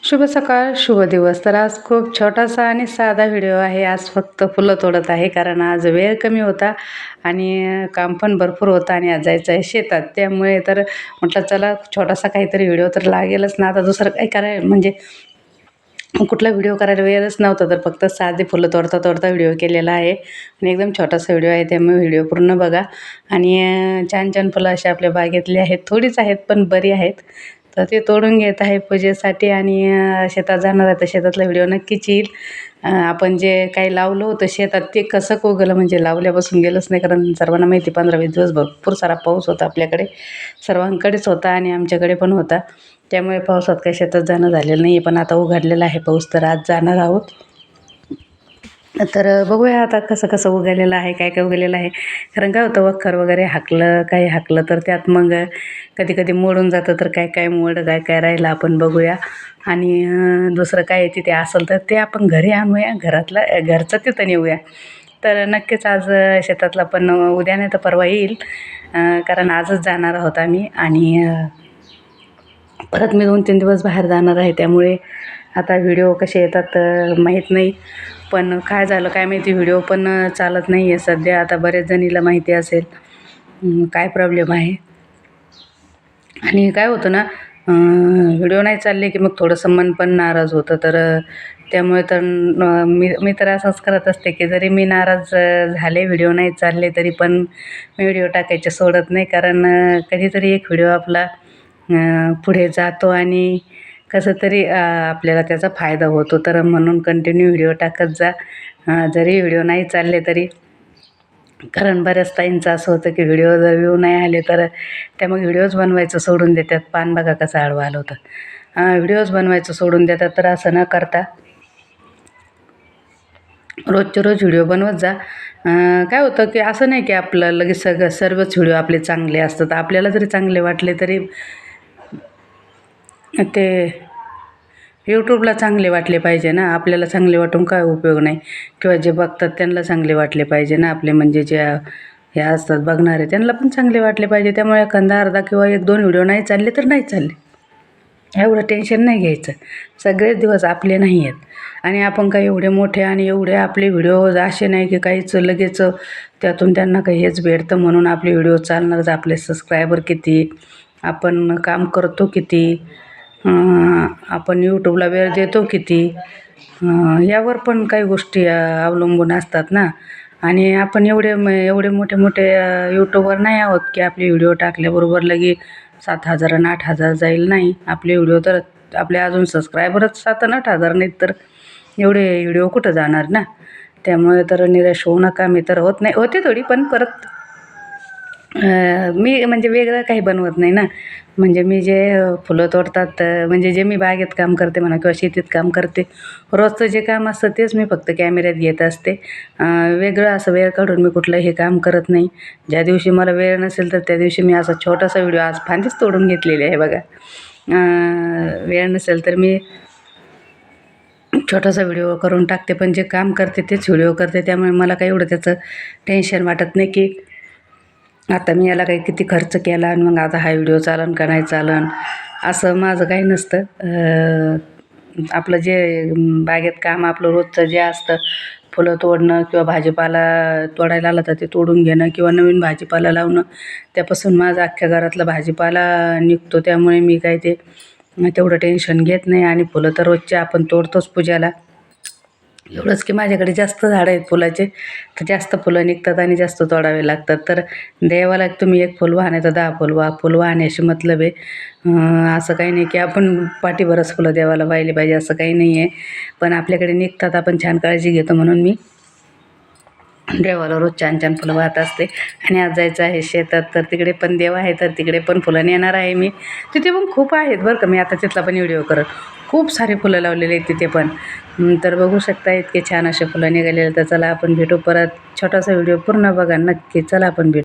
शुभ सकाळ, शुभ दिवस. तर आज खूप छोटासा आणि साधा व्हिडिओ आहे. आज फक्त फुलं तोडत आहे, कारण आज वेळ कमी होता आणि काम पण भरपूर होतं आणि आज जायचं आहे शेतात. त्यामुळे तर म्हटलं चला छोटासा काहीतरी व्हिडिओ तर लागेलच ना. आता दुसरं काही करायला म्हणजे कुठला व्हिडिओ करायला वेळच नव्हता, तर फक्त साधे फुलं तोडता तोडता व्हिडिओ केलेला आहे आणि एकदम छोटासा व्हिडिओ आहे. त्यामुळे व्हिडिओ पूर्ण बघा आणि छान छान फुलं अशी आपल्या बागेतली आहेत. थोडीच आहेत पण बरी आहेत. तर ते तोडून घेत आहे पूजेसाठी आणि शेतात जाणार आहे. तर शेतातला व्हिडिओ नक्कीच येईल. आपण जे काही लावलं होतं शेतात ते कसं उगवलं, म्हणजे लावल्यापासून गेलंच नाही, कारण सर्वांना माहिती 15-20 दिवस भरपूर सारा पाऊस होता आपल्याकडे. सर्वांकडेच होता आणि आमच्याकडे पण होता. त्यामुळे पावसात काही शेतात जाणं झालेलं नाही. पण आता उघडलेला आहे पाऊस, तर आज जाणार आहोत. तर बघूया आता कसं कसं उगवलेलं आहे, काय काय उगवलेलं आहे. कारण काय होतं, वखर वगैरे हाकलं काही हाकलं तर त्यात मग कधी कधी मोडून जातं. तर काय काय मोड काय काय राहिलं आपण बघूया. आणि दुसरं काय तिथे असेल तर ते आपण घरी आणूया, घरचं तिथं नेऊया. तर नक्कीच आज शेतातला पण उद्या नाही तर परवा येईल. कारण आजच जाणार आहोत आम्ही आणि परत मी 2-3 दिवस बाहेर जाणार आहे. त्यामुळे आता व्हिडिओ कसे येतात माहीत नाही. पण काय झालं काय माहिती, व्हिडिओ पण चालत नाही आहे सध्या. आता बऱ्याच जणीला माहिती असेल काय प्रॉब्लेम आहे. आणि काय होतं ना, व्हिडिओ नाही चालले की मग थोडंसं मन पण नाराज होतं. तर त्यामुळे तर मी मी तर असंच करत असते की जरी मी नाराज झाले, व्हिडिओ नाही चालले, तरी पण मी व्हिडिओ टाकायचे सोडत नाही. कारण कधीतरी एक व्हिडिओ आपला पुढे जातो आणि कसं तरी आपल्याला त्याचा फायदा होतो. तर म्हणून कंटिन्यू व्हिडिओ टाकत जा, जरी व्हिडिओ नाही चालले तरी. कारण बऱ्याच ताईंचं असं होतं की व्हिडिओ जर व्ह्यू नाही आले तर त्या मग व्हिडिओज बनवायचं सोडून देतात. पान बघा कसं आडवं आलं होतं. व्हिडिओज बनवायचं सोडून देतात. तर असं न करता रोजचे रोज व्हिडिओ बनवत जा. काय होतं की असं नाही की आपलं लगेच सर्वच व्हिडिओ आपले चांगले असतात. आपल्याला जरी चांगले वाटले तरी ते यूट्यूबला चांगले वाटले पाहिजे ना. आपल्याला चांगले वाटून काय उपयोग नाही, किंवा जे बघतात त्यांना चांगले वाटले पाहिजे ना. आपले म्हणजे जे हे असतात बघणारे त्यांना पण चांगले वाटले पाहिजे. त्यामुळे एखादा अर्धा किंवा 1-2 व्हिडिओ नाही चालले तर नाही चालले, एवढं टेन्शन नाही घ्यायचं. सगळेच दिवस आपले नाही आहेत आणि आपण काही एवढे मोठे आणि एवढे आपले व्हिडिओज असे नाही की काहीच लगेच त्यातून त्यांना काही हेच भेटतं म्हणून आपले व्हिडिओ चालणारच. आपले सबस्क्रायबर किती, आपण काम करतो किती, आपण यूट्यूबला वेळ देतो किती, यावर पण काही गोष्टी अवलंबून असतात ना. आणि आपण एवढे मोठे मोठे यूट्यूबर नाही आहोत की आपले व्हिडिओ टाकल्याबरोबर लगे 7,000 आणि 8,000 जाईल. नाही, आपले व्हिडिओ तर आपले अजून सबस्क्रायबरच 7 आणि 8,000 नाहीत, तर एवढे व्हिडिओ कुठं जाणार ना. त्यामुळे तर निराश होऊ नका. मी तर होत नाही, होते थोडी, पण परत मी म्हणजे वेगळं काही बनवत नाही ना. म्हणजे मी जे फुलं तोडतात, म्हणजे जे मी बागेत काम करते म्हणा किंवा शेतीत काम करते, रोजचं जे काम असतं तेच मी फक्त कॅमेऱ्यात घेत असते. वेगळं असं वेळ काढून मी कुठलं हे काम करत नाही. ज्या दिवशी मला वेळ नसेल तर त्या दिवशी मी असा छोटासा व्हिडिओ, आज फांदीच तोडून घेतलेली आहे बघा. वेळ नसेल तर मी छोटासा व्हिडिओ करून टाकते, पण जे काम करते तेच व्हिडिओ करते. त्यामुळे मला काही एवढं त्याचं टेन्शन वाटत नाही की आता मी याला काही किती खर्च केला आणि मग आता हा व्हिडिओ चालन का नाही चालन, असं माझं काही नसतं. आपलं जे बागेत काम आपलं रोजचं जे असतं, फुलं तोडणं किंवा भाजीपाला तोडायला आला तर ते तोडून घेणं किंवा नवीन भाजीपाला लावणं, त्यापासून माझं अख्ख्या घरातला भाजीपाला निघतो. त्यामुळे मी काय ते तेवढं टेन्शन घेत नाही. आणि फुलं तर रोजचे आपण तोडतोच पूजेला. एवढंच की माझ्याकडे जास्त झाडं आहेत फुलाचे, तर जास्त फुलं निघतात आणि जास्त तोडावे लागतात. तर देवाला तुम्ही एक फुल वाहा नाही तर 10 फुल वाहण्याशी मतलब आहे. असं काही नाही की आपण पाठीभरच फुलं देवाला वाहिले पाहिजे, असं काही नाही आहे. पण आपल्याकडे निघतात, आपण छान काळजी घेतो म्हणून मी देवाला रोज छान छान फुलं वाहत असते. आणि आज जायचं आहे शेतात, तर तिकडे पण देव आहे, तर तिकडे पण फुलं नेणार आहे मी. तिथे पण खूप आहेत बरं का. मी आता तिथला पण व्हिडिओ करत, खूप सारे फुलं लावलेले आहेत तिथे पण. तर बघू शकता इतके छान असे फुलं निघालेले. तर चला आपण भेटू परत. छोटासा व्हिडिओ पूर्ण बघा नक्की. चला आपण भेटू.